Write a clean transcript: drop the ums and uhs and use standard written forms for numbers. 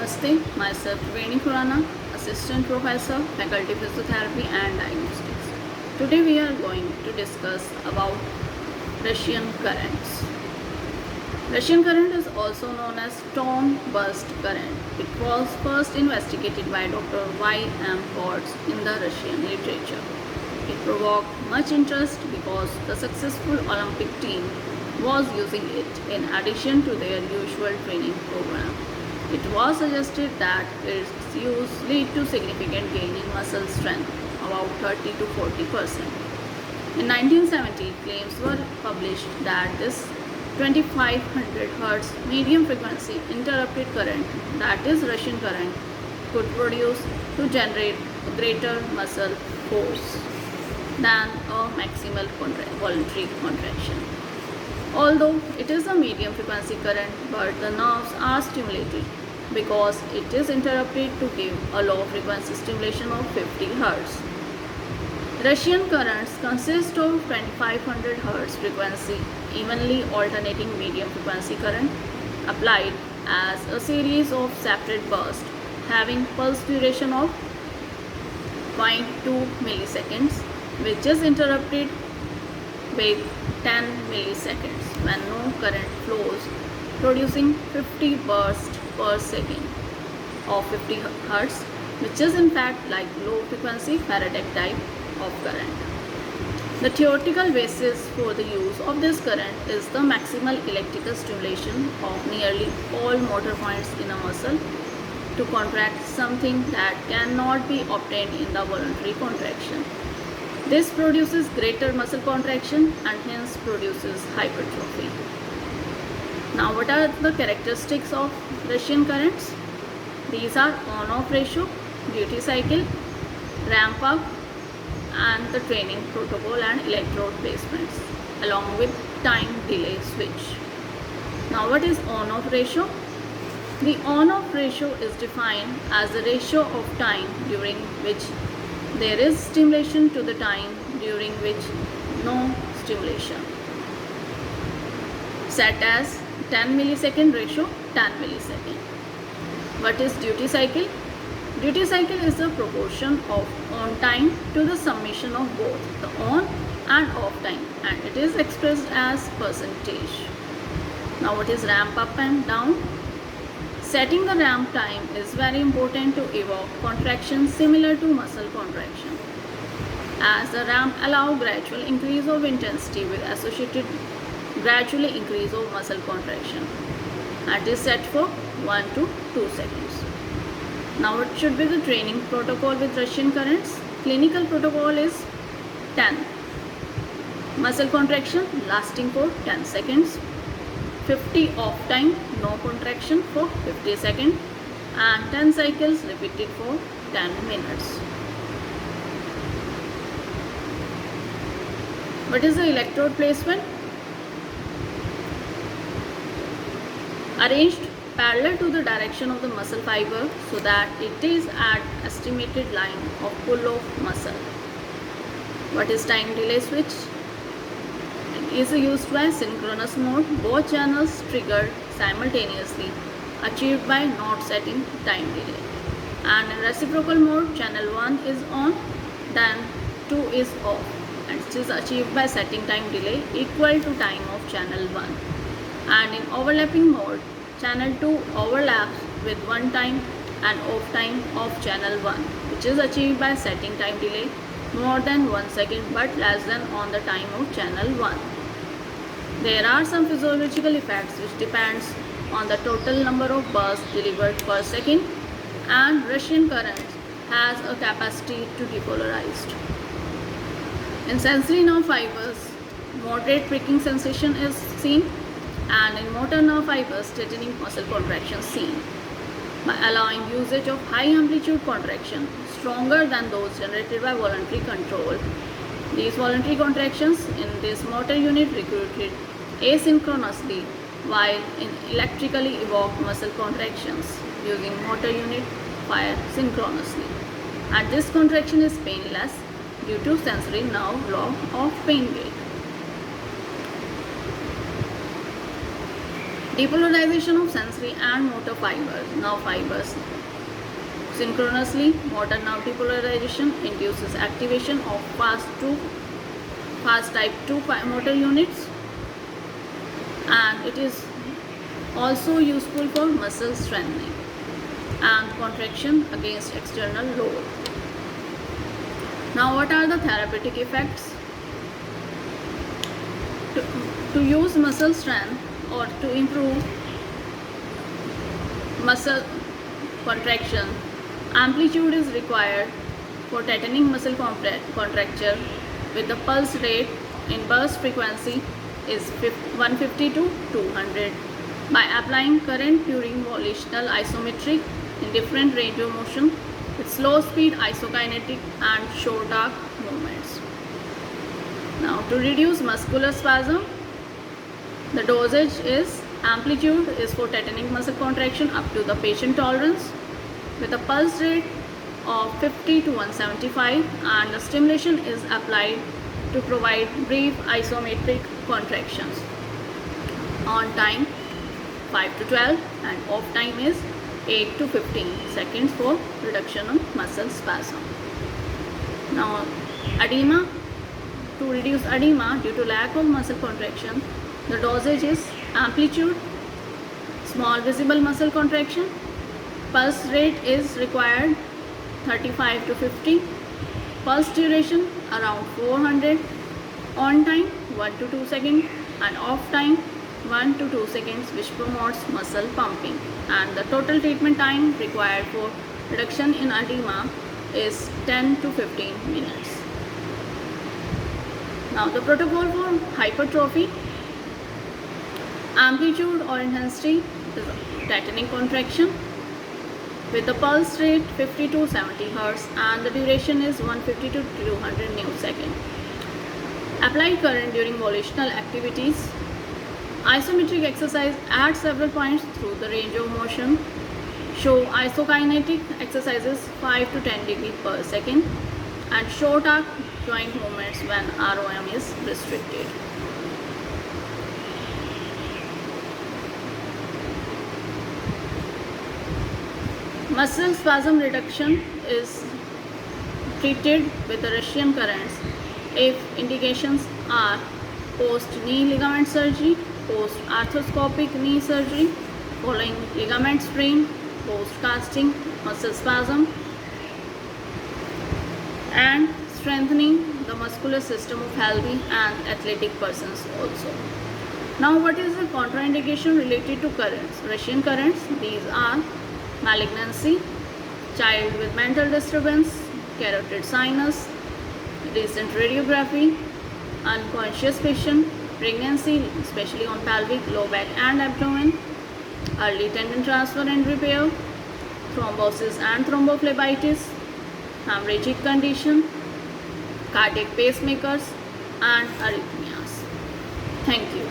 Namaste, myself Triveni Khurana, Assistant Professor, Faculty Physiotherapy and Diagnostics. Today we are going to discuss about Russian currents. Russian current is also known as storm burst current. It was first investigated by Dr. Y.M. Potts in the Russian literature. It provoked much interest because the successful Olympic team was using it in addition to their usual training program. It was suggested that its use lead to significant gain in muscle strength, about 30 to 40%. In 1970, claims were published that this 2500 Hz medium frequency interrupted current, that is Russian current, could produce to generate a greater muscle force than a maximal voluntary contraction. Although it is a medium frequency current, but the nerves are stimulated because it is interrupted to give a low frequency stimulation of 50 Hz. Russian currents consist of 2500 Hz frequency evenly alternating medium frequency current applied as a series of separate bursts having pulse duration of 0.2 milliseconds, which is interrupted with 10 milliseconds when no current flows, producing 50 bursts per second of 50 Hz, which is in fact like low frequency Faraday type of current. The theoretical basis for the use of this current is the maximal electrical stimulation of nearly all motor points in a muscle to contract something that cannot be obtained in the voluntary contraction. This produces greater muscle contraction and hence produces hypertrophy. Now, what are the characteristics of Russian currents? These are on-off ratio, duty cycle, ramp up, and the training protocol and electrode placements along with time delay switch. Now, what is on-off ratio? The on-off ratio is defined as the ratio of time during which there is stimulation to the time during which no stimulation, set as 10 millisecond ratio 10 millisecond. What is duty cycle? Duty cycle is the proportion of on time to the summation of both the on and off time, and it is expressed as percentage. Now, what is ramp up and down? Setting the ramp time is very important to evoke contraction similar to muscle contraction, as the ramp allows gradual increase of intensity with associated gradual increase of muscle contraction, and is set for 1 to 2 seconds. Now, what should be the training protocol with Russian currents? Clinical protocol is 10. Muscle contraction lasting for 10 seconds. 50 off time, no contraction for 50 seconds, and 10 cycles repeated for 10 minutes. What is the electrode placement? Arranged parallel to the direction of the muscle fiber so that it is at estimated line of pull-off muscle. What is time delay switch? Is used by synchronous mode, both channels triggered simultaneously, achieved by not setting time delay. And in reciprocal mode, channel 1 is on, then 2 is off, and it is achieved by setting time delay equal to time of channel 1. And in overlapping mode, channel 2 overlaps with one time and off time of channel 1, which is achieved by setting time delay more than 1 second but less than on the time of channel 1. There are some physiological effects which depends on the total number of bursts delivered per second, and Russian current has a capacity to depolarize. In sensory nerve fibers, moderate pricking sensation is seen, and in motor nerve fibers, tetanic muscle contraction seen. By allowing usage of high amplitude contraction stronger than those generated by voluntary control, these voluntary contractions in this motor unit recruited asynchronously, while in electrically evoked muscle contractions using motor unit fire synchronously. And this contraction is painless due to sensory nerve law of pain gate. Depolarization of sensory and motor fibers, nerve fibers. Synchronously, motor nerve depolarization induces activation of fast type 2 motor units, and it is also useful for muscle strengthening and contraction against external load. Now, what are the therapeutic effects? To use muscle strength or to improve muscle contraction, amplitude is required for tightening muscle contracture with the pulse rate in burst frequency is 150 to 200 by applying current during volitional isometric in different range of motion with slow speed isokinetic and short arc movements. Now, to reduce muscular spasm, the dosage is amplitude is for tightening muscle contraction up to the patient tolerance with a pulse rate of 50 to 175, and the stimulation is applied to provide brief isometric contractions. On time 5 to 12 and off time is 8 to 15 seconds for reduction of muscle spasm. Now, edema. To reduce edema due to lack of muscle contraction, the dosage is amplitude, small visible muscle contraction, pulse rate is required 35 to 50, pulse duration around 400, on time 1 to 2 seconds and off time 1 to 2 seconds, which promotes muscle pumping, and the total treatment time required for reduction in edema is 10 to 15 minutes. Now, the protocol for hypertrophy, amplitude or intensity is tightening contraction with the pulse rate 50 to 70 Hz and the duration is 150 to 200 nanoseconds. Apply current during volitional activities. Isometric exercise at several points through the range of motion. Show isokinetic exercises 5 to 10 degrees per second and short arc joint movements when ROM is restricted. Muscle spasm reduction is treated with the Russian currents if indications are post-knee ligament surgery, post-arthroscopic knee surgery, following ligament sprain, post-casting muscle spasm, and strengthening the muscular system of healthy and athletic persons also. Now, what is the contraindication related to currents? Russian currents, these are malignancy, child with mental disturbance, carotid sinus, recent radiography, unconscious patient, pregnancy, especially on pelvic, low back and abdomen, early tendon transfer and repair, thrombosis and thrombophlebitis, hemorrhagic condition, cardiac pacemakers and arrhythmias. Thank you.